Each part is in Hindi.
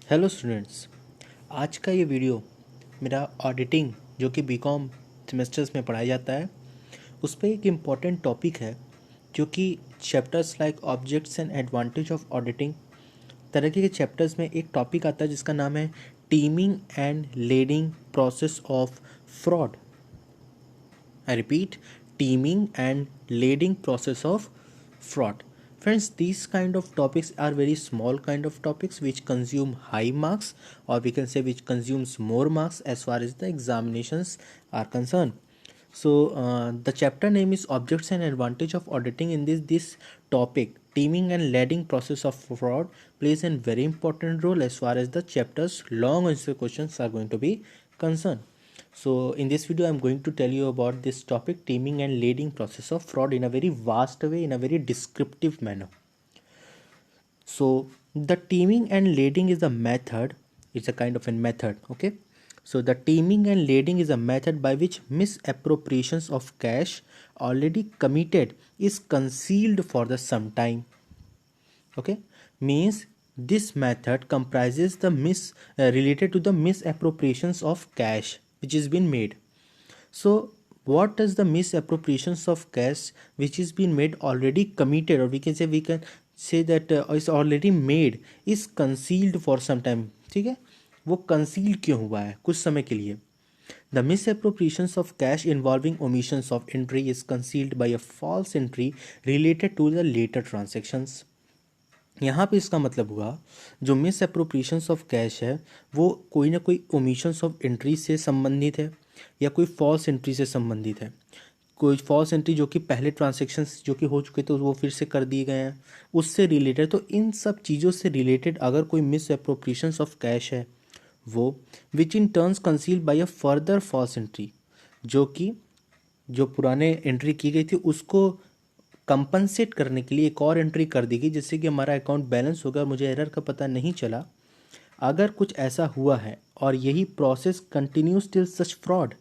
Hello students. आज का ये वीडियो मेरा ऑडिटिंग जो कि बीकॉम सेमेस्टर्स में पढ़ाया जाता है उस पर एक इम्पॉर्टेंट टॉपिक है जो कि chapters like objects and advantage of auditing तरह के चैप्टर्स में एक टॉपिक आता है जिसका नाम है teeming and lading process of fraud. I repeat, teaming and lading process of fraud. Friends, these kind of topics are very small kind of topics which consume high marks, or we can say which consumes more marks as far as the examinations are concerned. So the chapter name is Objects and Advantage of Auditing. In this topic, teaming and lading process of fraud plays a very important role as far as the chapter's long answer questions are going to be concerned. So in this video, I'm going to tell you about this topic, teaming and lading process of fraud, in a very vast way, in a very descriptive manner. So the teaming and lading is a method. It's a kind of a method. Okay. So the teaming and lading is a method by which misappropriations of cash already committed is concealed for the some time. Okay. Means this method comprises the related to the misappropriations of cash which has been made. So what does the misappropriations of cash which is been made already committed, or we can say that is already made is concealed for some time. ठीक है, वो कंसील क्यों हुआ है कुछ समय के लिए. The misappropriations of cash involving omissions of entry is concealed by a false entry related to the later transactions. यहाँ पे इसका मतलब हुआ जो मिस अप्रोप्रिएशंस ऑफ कैश है वो कोई ना कोई ओमिशंस ऑफ एंट्री से संबंधित है या कोई फॉल्स एंट्री से संबंधित है. कोई फॉल्स एंट्री जो कि पहले ट्रांजेक्शन्स जो कि हो चुके थे वो फिर से कर दिए गए हैं उससे रिलेटेड. तो इन सब चीज़ों से रिलेटेड अगर कोई मिस अप्रोप्रिएशंस ऑफ कैश है वो which in turns concealed by a further false entry, जो कि जो पुराने एंट्री की गई थी उसको कंपनसेट करने के लिए एक और एंट्री कर दी गई जिससे कि हमारा अकाउंट बैलेंस होगा और मुझे एरर का पता नहीं चला. अगर कुछ ऐसा हुआ है और यही प्रोसेस कंटिन्यूस टिल सच फ्रॉड,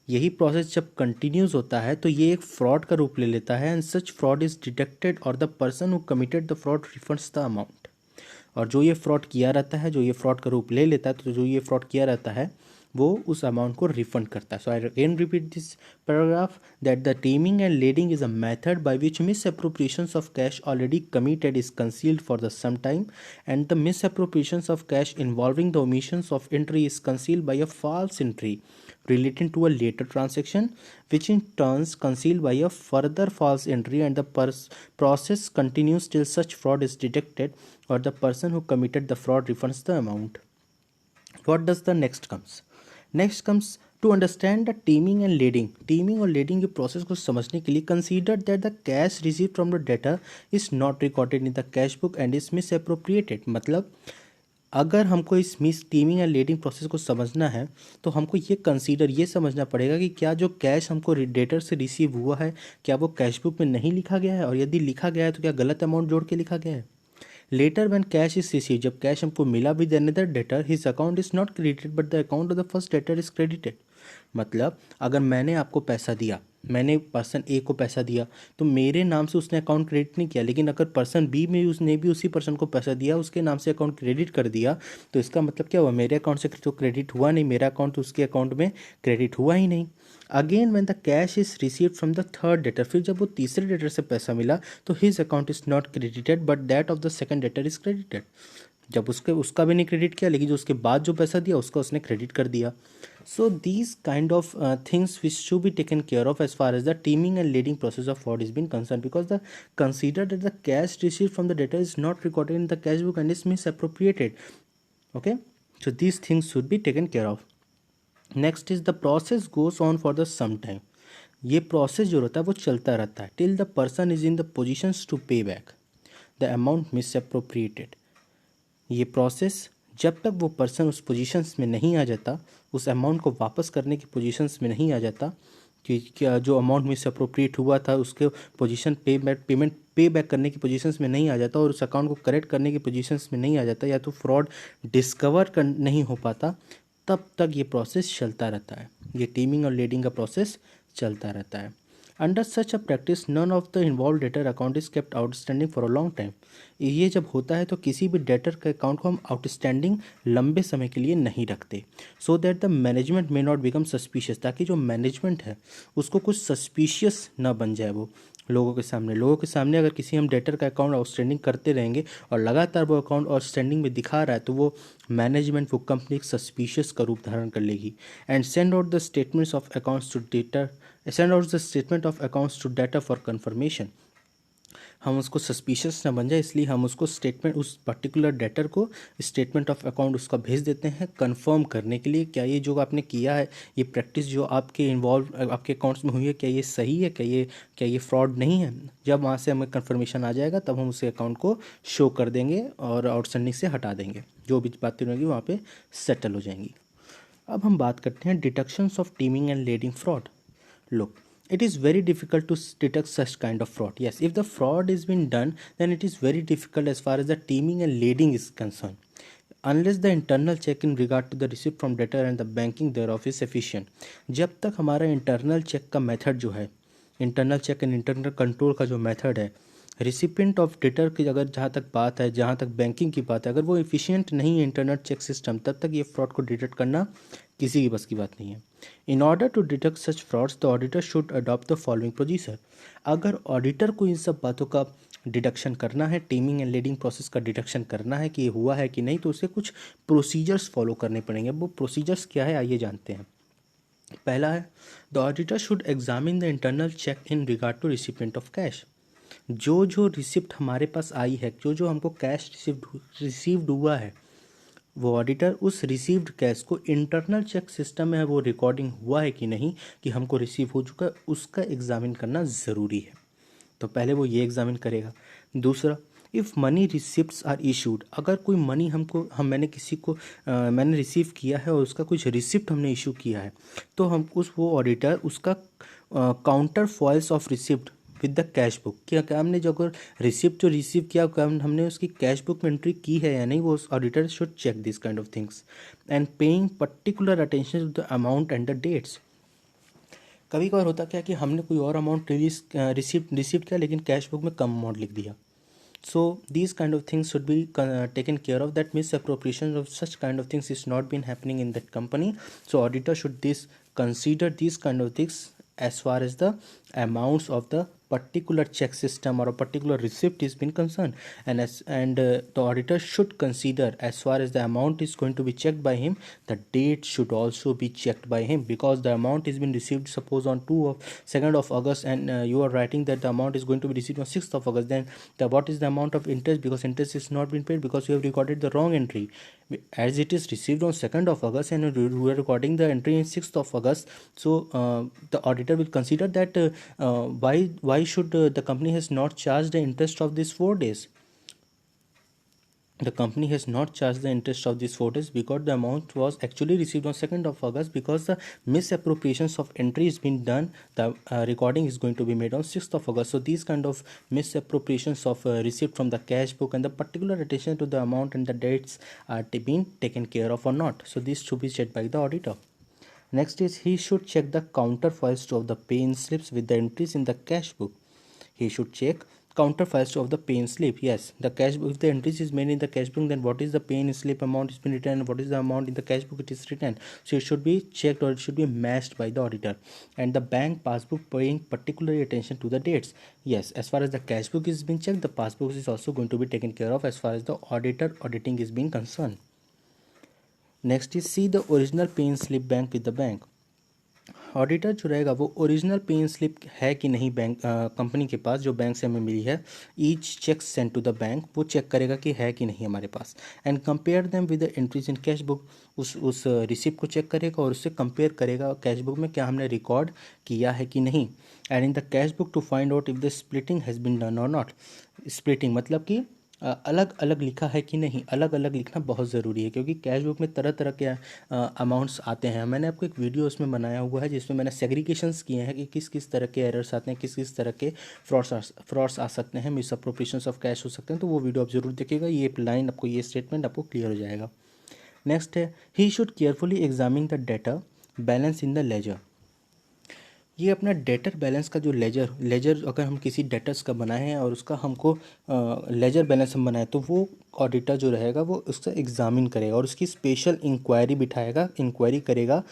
यही प्रोसेस जब कंटिन्यूस होता है तो ये एक फ्रॉड का रूप ले लेता है. And such fraud is detected और the person who committed the fraud refunds the amount. और जो ये फ्रॉड किया रहता है, जो ये फ्रॉड का रूप ले लेता है, तो जो ये फ्रॉड किया रहता है वो उस अमाउंट को रिफंड करता है. So I again repeat this paragraph that the teeming and lading is a method by which misappropriations of cash already committed is concealed for the some time, and the misappropriations of cash involving the omissions of entry is concealed by a false entry relating to a later transaction, which in turn concealed by a further false entry, and the process continues till such fraud is detected or the person who committed the fraud refunds the amount. What does the next comes? Next comes to understand the teeming and leading. Teeming और लीडिंग के प्रोसेस को समझने के लिए consider that the cash receive from the debtor is not recorded in the cash book and is misappropriated. मतलब अगर हमको इस मिस टीमिंग एंड लीडिंग प्रोसेस को समझना है तो हमको ये कंसीडर ये समझना पड़ेगा कि क्या जो कैश हमको डेटर से रिसीव हुआ है क्या वो कैश बुक में नहीं लिखा गया है, और यदि लिखा गया है तो क्या गलत अमाउंट जोड़ के लिखा गया है. Letter when cash is receive, जब कैश हमको मिला with another debtor, his account is not credited but the account of the first debtor is credited. मतलब अगर मैंने आपको पैसा दिया, मैंने पर्सन ए को पैसा दिया तो मेरे नाम से उसने अकाउंट क्रेडिट नहीं किया, लेकिन अगर पर्सन बी में उसने भी उसी पर्सन को पैसा दिया उसके नाम से अकाउंट क्रेडिट कर दिया तो इसका मतलब क्या हुआ, मेरे अकाउंट से तो क्रेडिट हुआ नहीं, मेरा अकाउंट उसके अकाउंट में क्रेडिट हुआ ही नहीं. Again when the cash is received from the third debtor, फिर जब वो तीसरे डेटर से पैसा मिला तो his account is not credited but that of the second debtor is credited. जब उसका भी नहीं क्रेडिट किया लेकिन जो उसके बाद जो पैसा दिया उसका उसने क्रेडिट कर दिया. So these kind of things which should be taken care of as far as the teaming and leading process of fraud is being concerned, because the consider that the cash received from the debtor is not recorded in the cash book and is misappropriated. Okay, so these things should be taken care of. Next is the process goes on for the some time. ये प्रोसेस जो रहता है वो चलता रहता है till the person is in the positions to pay back the amount misappropriated. ये प्रोसेस जब तक वो पर्सन उस पोजीशंस में नहीं आ जाता, उस अमाउंट को वापस करने की पोजीशंस में नहीं आ जाता कि क्या जो अमाउंट मिस अप्रोप्रिएट हुआ था उसके पोजीशन पेमेंट पे बैक करने की पोजीशंस में नहीं आ जाता और उस अकाउंट को करेक्ट करने की पोजीशंस में नहीं आ जाता या तो फ्रॉड डिस्कवर नहीं हो पाता, तब तक ये प्रोसेस चलता रहता है. ये टीमिंग और लीडिंग का प्रोसेस चलता रहता है. Under such a practice none of the involve debtor account is kept outstanding for a long time. ये जब होता है तो किसी भी डेटर के अकाउंट को हम आउटस्टैंडिंग लंबे समय के लिए नहीं रखते, so that the management may not become suspicious, ताकि जो मैनेजमेंट है उसको कुछ सस्पिशियस ना बन जाए। वो लोगों के सामने अगर किसी हम डेटर का अकाउंट आउटस्टैंडिंग करते रहेंगे और लगातार वो अकाउंट आउटस्टैंडिंग में दिखा रहा है, तो वो मैनेजमेंट, वो कंपनी एक सस्पिशियस का रूप धारण कर लेगी and send out the statements of accounts to debtor, send out the statement of accounts to debtor for confirmation. हम उसको सस्पिशियस ना बन जाए, इसलिए हम उसको स्टेटमेंट, उस पर्टिकुलर डेटर को स्टेटमेंट ऑफ अकाउंट उसका भेज देते हैं कंफर्म करने के लिए, क्या ये जो आपने किया है, ये प्रैक्टिस जो आपके इन्वॉल्व आपके अकाउंट्स में हुई है, क्या ये सही है, क्या ये फ्रॉड नहीं है। जब वहाँ से हमें कन्फर्मेशन आ जाएगा तब हम उसे अकाउंट को शो कर देंगे और आउटस्टैंडिंग से हटा देंगे, जो भी बातें रहेंगी वहाँ पे सेटल हो जाएंगी। अब हम बात करते हैं detections of teeming and lading fraud. Look, it is very difficult to detect such kind of fraud. Yes, if the fraud is been done, then it is very difficult as far as the teaming and lading is concerned. Unless the internal check in regard to the receipt from debtor and the banking thereof is sufficient. जब तक हमारा internal check का method जो है, internal check and internal control का जो method है, रिसिपेंट ऑफ डेटर की अगर जहाँ तक बात है, जहाँ तक बैंकिंग की बात है, अगर वो एफिशिएंट नहीं है इंटरनेट चेक सिस्टम, तब तक ये फ्रॉड को डिटेक्ट करना किसी की बस की बात नहीं है। In order to detect such frauds the auditor should adopt the following procedure. अगर ऑडिटर को इन सब बातों का डिडक्शन करना है, टीमिंग एंड लीडिंग प्रोसेस का डिडक्शन करना है कि ये हुआ है कि नहीं, तो उसे कुछ प्रोसीजर्स फॉलो करने पड़ेंगे। वो प्रोसीजर्स क्या है, आइए जानते हैं। पहला है, the auditor should examine the internal check in regard to recipient of cash. जो जो रिसिप्ट हमारे पास आई है, जो जो हमको कैश रिसीव्ड हुआ है, वो ऑडिटर उस रिसीव्ड कैश को इंटरनल चेक सिस्टम में वो रिकॉर्डिंग हुआ है कि नहीं, कि हमको रिसीव हो चुका है, उसका एग्जामिन करना ज़रूरी है। तो पहले वो ये एग्जामिन करेगा। दूसरा, if money receipts are issued, अगर कोई मनी मैंने किसी को मैंने रिसीव किया है और उसका कुछ रिसिप्ट हमने इशू किया है, तो हम वो ऑडिटर उसका counter foils of receipt with the cash book, क्या हमने जो अगर रिसिप्ट जो रिसीव किया, क्या हमने उसकी कैश बुक में एंट्री की है या नहीं, वो auditor should check this kind of things and paying particular attention to the amount and the dates. कभी कभार होता क्या कि हमने कोई और अमाउंट रिसीव किया, लेकिन कैश बुक में कम अमाउंट लिख दिया। So these kind of things should be taken care of, that misappropriation of such kind of things is not been happening in that company. So auditor should consider these kind of things as far as the amounts of the particular check system or a particular receipt is been concerned, and the auditor should consider, as far as the amount is going to be checked by him, the date should also be checked by him, because the amount is been received suppose on 2nd of August, and you are writing that the amount is going to be received on 6th of August, then what is the amount of interest, because interest is not been paid because you have recorded the wrong entry, as it is received on 2nd of August and you are recording the entry in 6th of August. So the auditor will consider that why should the company has not charged the interest of these 4 days. The company has not charged the interest of these 4 days because the amount was actually received on 2nd of August, because the misappropriations of entry is being done, the recording is going to be made on 6th of August. So these kind of misappropriations of receipt from the cash book and the particular attention to the amount and the dates are being taken care of or not. So this should be checked by the auditor. Next is, he should check the counter files of the pay-in slips with the entries in the cash book. He should check counter files of the pay-in slip. Yes, the cash book, if the entries is made in the cash book, then what is the pay-in slip amount is been written and what is the amount in the cash book it is written. So it should be checked, or it should be matched by the auditor. And the bank passbook, paying particular attention to the dates. Yes, as far as the cash book is being checked, the passbook is also going to be taken care of as far as the auditor auditing is being concerned. Next is, see the original pay in slip bank with the bank. Auditor जो रहेगा वो ओरिजिनल पे इन स्लिप है कि नहीं बैंक कंपनी के पास, जो बैंक से हमें मिली है, each cheque send to the bank, वो चेक करेगा कि है कि नहीं हमारे पास, and compare them with the entries in cash book. उस रिसिप्ट को चेक करेगा और उससे कंपेयर करेगा कैश बुक में क्या हमने रिकॉर्ड किया है कि नहीं, and in the cash book to find out if the splitting has been done और नॉट। स्प्लिटिंग मतलब कि अलग अलग लिखा है कि नहीं, अलग अलग लिखना बहुत ज़रूरी है, क्योंकि कैश बुक में तरह तरह के अमाउंट्स आते हैं। मैंने आपको एक वीडियो उसमें बनाया हुआ है जिसमें मैंने सेग्रीगेशंस किए हैं कि किस किस तरह के एरर्स आते हैं, किस किस तरह के फ्रॉड्स आ सकते हैं, मिसअप्रोप्रिएशंस ऑफ कैश हो सकते हैं। तो वो वीडियो आप जरूर देखिएगा, ये लाइन आपको, ये स्टेटमेंट आपको क्लियर हो जाएगा। नेक्स्ट है, he should carefully examine the debtor balance in the ledger. ये अपना डेटर बैलेंस का जो लेजर अगर हम किसी डेटर्स का बनाए हैं और उसका हमको लेजर बैलेंस हम बनाए, तो वो ऑडिटर जो रहेगा वो उसका एग्जामिन करेगा और उसकी स्पेशल इंक्वायरी करेगा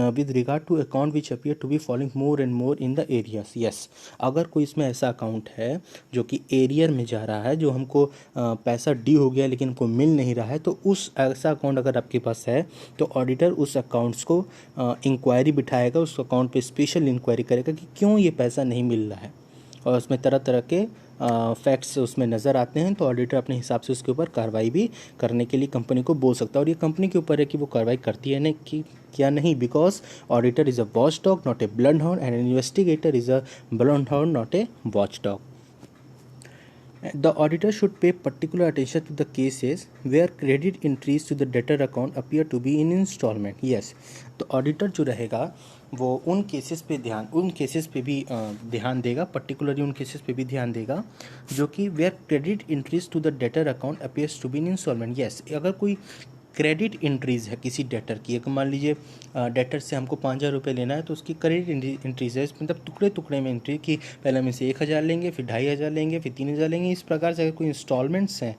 with regard to account which appear to be following more and more in the areas. Yes, अगर कोई इसमें ऐसा अकाउंट है जो कि एरियर में जा रहा है, जो हमको पैसा ड्यू हो गया लेकिन हमको मिल नहीं रहा है, तो उस ऐसा अकाउंट अगर आपके पास है तो ऑडिटर उस अकाउंट्स को इंक्वायरी बिठाएगा, उस अकाउंट पे स्पेशल इंक्वायरी करेगा कि क्यों ये पैसा नहीं मिल रहा है, और उसमें तरह तरह के फैक्ट्स उसमें नज़र आते हैं। तो ऑडिटर अपने हिसाब से उसके ऊपर कार्रवाई भी करने के लिए कंपनी को बोल सकता है, और ये कंपनी के ऊपर है कि वो कार्रवाई करती है नहीं कि क्या नहीं, because auditor is a watch dog not a blood hound and investigator is a blood hound not a watch dog. The auditor should pay particular attention to the cases where credit entries to the debtor account appear to be in installment. Yes, तो ऑडिटर जो रहेगा वो उन केसेस पे भी ध्यान देगा, पर्टिकुलरली उन केसेस पे भी ध्यान देगा जो कि where credit entries to the debtor account appears to be in installment. Yes, अगर कोई क्रेडिट इंट्रीज़ है किसी डेटर की, अगर मान लीजिए डेटर से हमको 5,000 रुपये लेना है, तो उसकी क्रेडिट इंट्रीज़ है, मतलब टुकड़े टुकड़े में एंट्री कि पहले हम इसे 1,000 लेंगे, फिर 2,500 लेंगे, फिर 3,000 लेंगे। इस प्रकार से अगर कोई इंस्टॉलमेंट्स हैं,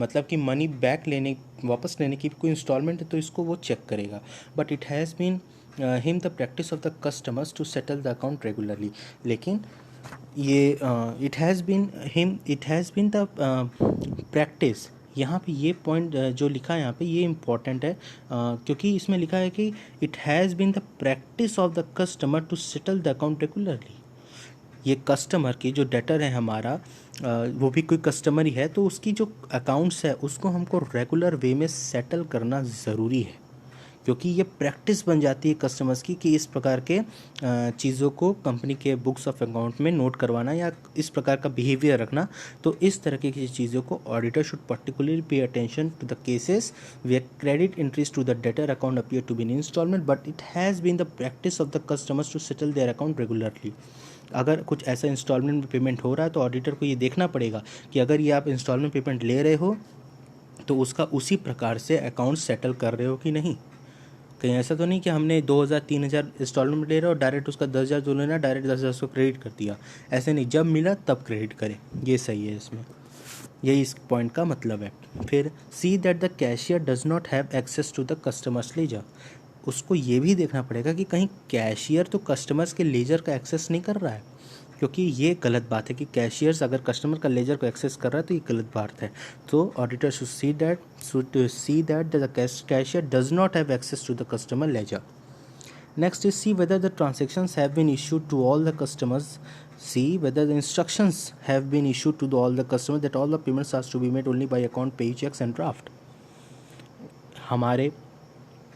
मतलब कि मनी बैक लेने वापस लेने की कोई इंस्टॉलमेंट है, तो इसको वो चेक करेगा। But it has been him the practice of the customers to settle the account regularly. लेकिन ये it has been the practice, यहाँ पे ये पॉइंट जो लिखा है यहाँ पे ये इम्पॉर्टेंट है, क्योंकि इसमें लिखा है कि it has been the practice of the customer to settle the account regularly. ये कस्टमर की जो डेटर है हमारा, वो भी कोई कस्टमर ही है, तो उसकी जो अकाउंट्स है उसको हमको रेगुलर वे में सेटल करना ज़रूरी है, क्योंकि ये प्रैक्टिस बन जाती है कस्टमर्स की कि इस प्रकार के चीज़ों को कंपनी के बुक्स ऑफ अकाउंट में नोट करवाना या इस प्रकार का बिहेवियर रखना। तो इस तरह की चीज़ों को auditor should particularly pay attention to the cases where credit entries to the debtor account appear to be in installment but it has been the practice of the customers to settle their account regularly. अगर कुछ ऐसा इंस्टॉलमेंट में पेमेंट हो रहा है तो ऑडिटर को ये देखना पड़ेगा कि अगर ये आप इंस्टॉलमेंट पेमेंट ले रहे हो तो उसका उसी प्रकार से अकाउंट सेटल कर रहे हो कि नहीं। कहीं ऐसा तो नहीं कि हमने 2,000 3,000 इंस्टॉलमेंट ले रहे हो, डायरेक्ट उसका 10,000 जो लेना डायरेक्ट 10,000 उसको क्रेडिट कर दिया। ऐसे नहीं, जब मिला तब क्रेडिट करें, ये सही है इसमें, यही इस पॉइंट का मतलब है। फिर see that the cashier does not have access to the customers ledger. उसको ये भी देखना पड़ेगा कि कहीं कैशियर तो कस्टमर्स के लेजर का एक्सेस नहीं कर रहा है, क्योंकि ये गलत बात है कि कैशियर्स अगर कस्टमर का लेजर को एक्सेस कर रहा है तो ये गलत बात है। तो auditor should see that the cashier does not have access to the customer ledger. Next is see whether the transactions have been issued to all the customers. See whether the instructions have been issued to all the customers that all the payments are to be made only by account, pay checks and draft। हमारे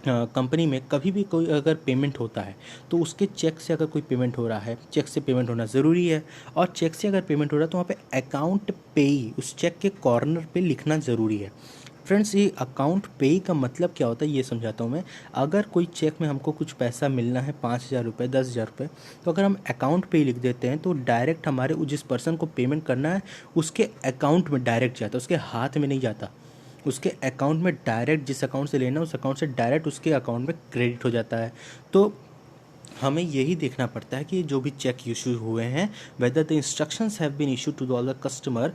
कंपनी में कभी भी कोई अगर पेमेंट होता है तो उसके चेक से अगर कोई पेमेंट हो रहा है, चेक से पेमेंट होना ज़रूरी है, और चेक से अगर पेमेंट हो रहा है तो वहाँ पे अकाउंट पेई उस चेक के कॉर्नर पे लिखना ज़रूरी है। फ्रेंड्स, ये अकाउंट पेई का मतलब क्या होता है ये समझाता हूँ मैं। अगर कोई चेक में हमको कुछ पैसा मिलना है 5,000 रुपये 10,000 रुपये, तो अगर हम अकाउंट पेई लिख देते हैं तो डायरेक्ट हमारे जिस पर्सन को पेमेंट करना है उसके अकाउंट में डायरेक्ट जाता है, उसके हाथ में नहीं जाता, उसके अकाउंट में डायरेक्ट, जिस अकाउंट से लेना है उस अकाउंट से डायरेक्ट उसके अकाउंट में क्रेडिट हो जाता है। तो हमें यही देखना पड़ता है कि जो भी चेक इशू हुए हैं, whether the instructions have been issue to all the customer,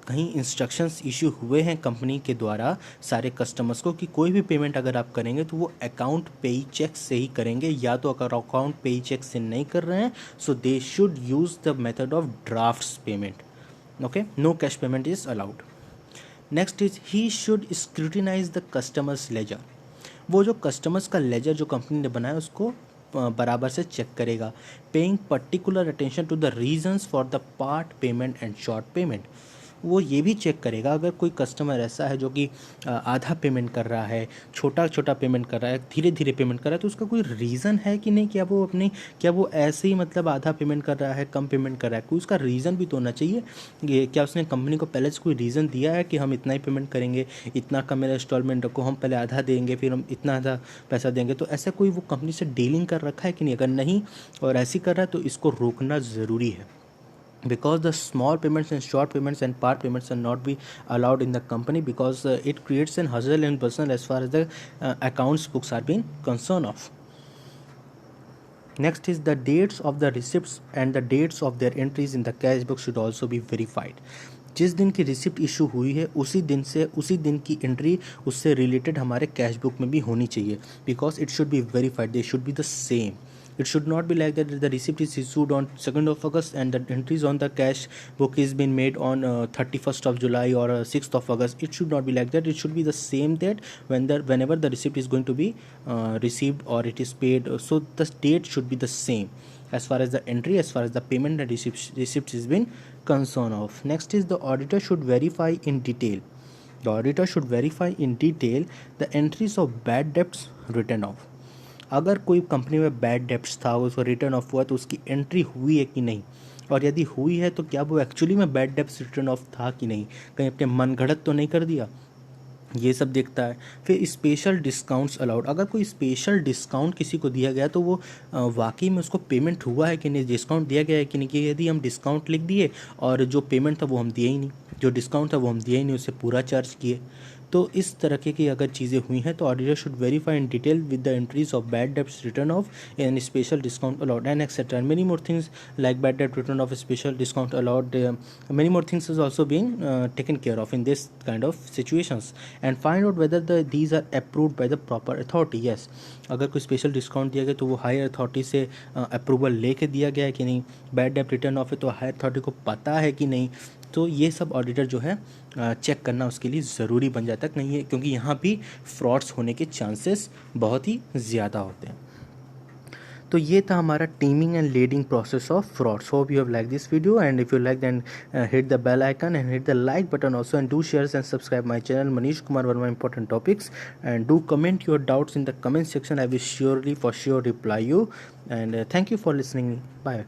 कहीं इंस्ट्रक्शंस इशू हुए हैं कंपनी के द्वारा सारे कस्टमर्स को कि कोई भी पेमेंट अगर आप करेंगे तो वो अकाउंट पेई चेक से ही करेंगे, या तो अगर अकाउंट पेई चेक से नहीं कर रहे हैं so they should use the method of drafts payment. Okay, no cash payment is allowed. Next is he should scrutinise the customers ledger. वो जो कस्टमर्स का लेजर जो कंपनी ने बनाया उसको बराबर से चेक करेगा। Paying particular attention to the reasons for the part payment and short payment. वो ये भी चेक करेगा अगर कोई कस्टमर ऐसा है जो कि आधा पेमेंट कर रहा है, छोटा छोटा पेमेंट कर रहा है, धीरे धीरे पेमेंट कर रहा है, तो उसका कोई रीज़न है कि नहीं, क्या वो ऐसे ही मतलब आधा पेमेंट कर रहा है, कम पेमेंट कर रहा है, कोई उसका रीज़न भी तो होना चाहिए। ये क्या उसने कंपनी को पहले से कोई रीज़न दिया है कि हम इतना ही पेमेंट करेंगे, इतना का मेरा इंस्टॉलमेंट रखो, हम पहले आधा देंगे फिर हम इतना आधा पैसा देंगे, तो ऐसा कोई वो कंपनी से डीलिंग कर रखा है कि नहीं। अगर नहीं और ऐसी कर रहा है तो इसको रोकना ज़रूरी है, because the small payments and short payments and part payments are not be allowed in the company because it creates an hassle and burden as far as the accounts books are being concerned of. Next is the dates of the receipts and the dates of their entries in the cash book should also be verified. जिस दिन की रिसिप्ट इशू हुई है उसी दिन की एंट्री उससे रिलेटेड हमारे कैश बुक में भी होनी चाहिए, because it should be verified, they should be the same. It should not be like that the receipt is issued on 2nd of August and the entries on the cash book is been made on 31st of July or 6th of August. It should not be like that. It should be the same date whenever the receipt is going to be received or it is paid. So the date should be the same as far as the entry, as far as the payment and receipt is been concerned of. Next is the auditor should verify in detail. The auditor should verify in detail the entries of bad debts written off. अगर कोई कंपनी में बैड डेब्ट्स था उसको रिटर्न ऑफ हुआ तो उसकी एंट्री हुई है कि नहीं, और यदि हुई है तो क्या वो एक्चुअली में बैड डेब्ट्स रिटर्न ऑफ था कि नहीं, कहीं अपने मन गढ़ंत तो नहीं कर दिया, ये सब देखता है. फिर स्पेशल डिस्काउंट्स अलाउड, अगर कोई स्पेशल डिस्काउंट किसी को दिया गया तो वो वाकई में उसको पेमेंट हुआ है कि नहीं, डिस्काउंट दिया गया है कि नहीं. कि यदि हम डिस्काउंट लिख दिए और जो पेमेंट था वो हम दिए ही नहीं, जो डिस्काउंट था वो हम दिए ही नहीं, उससे पूरा चार्ज किए, तो इस तरह की अगर चीज़ें हुई हैं तो auditor should verify in detail with the entries of bad debts return of and special discount allowed and etcetera. Many more things like bad डेब्ट return of special discount allowed, many more things is also being taken care of in this kind of situations. And find out whether these are approved by the proper authority. Yes, अगर कोई स्पेशल डिस्काउंट दिया गया तो वो हायर अथॉरिटी से अप्रूवल लेके दिया गया है कि नहीं. बैड डेब्ट रिटर्न ऑफ है तो हायर अथॉरिटी को पता है कि नहीं. तो ये सब ऑडिटर जो है चेक करना उसके लिए ज़रूरी बन जाता है नहीं है, क्योंकि यहाँ भी फ्रॉड्स होने के चांसेस बहुत ही ज़्यादा होते हैं. तो ये था हमारा teeming and leading process of frauds. Hope you have like this video and if you like then hit the bell icon and hit the like button also and do share and subscribe my channel Manish Kumar Verma important topics and do comment your doubts in the comment section. I will surely for sure reply you and thank you for listening. Bye.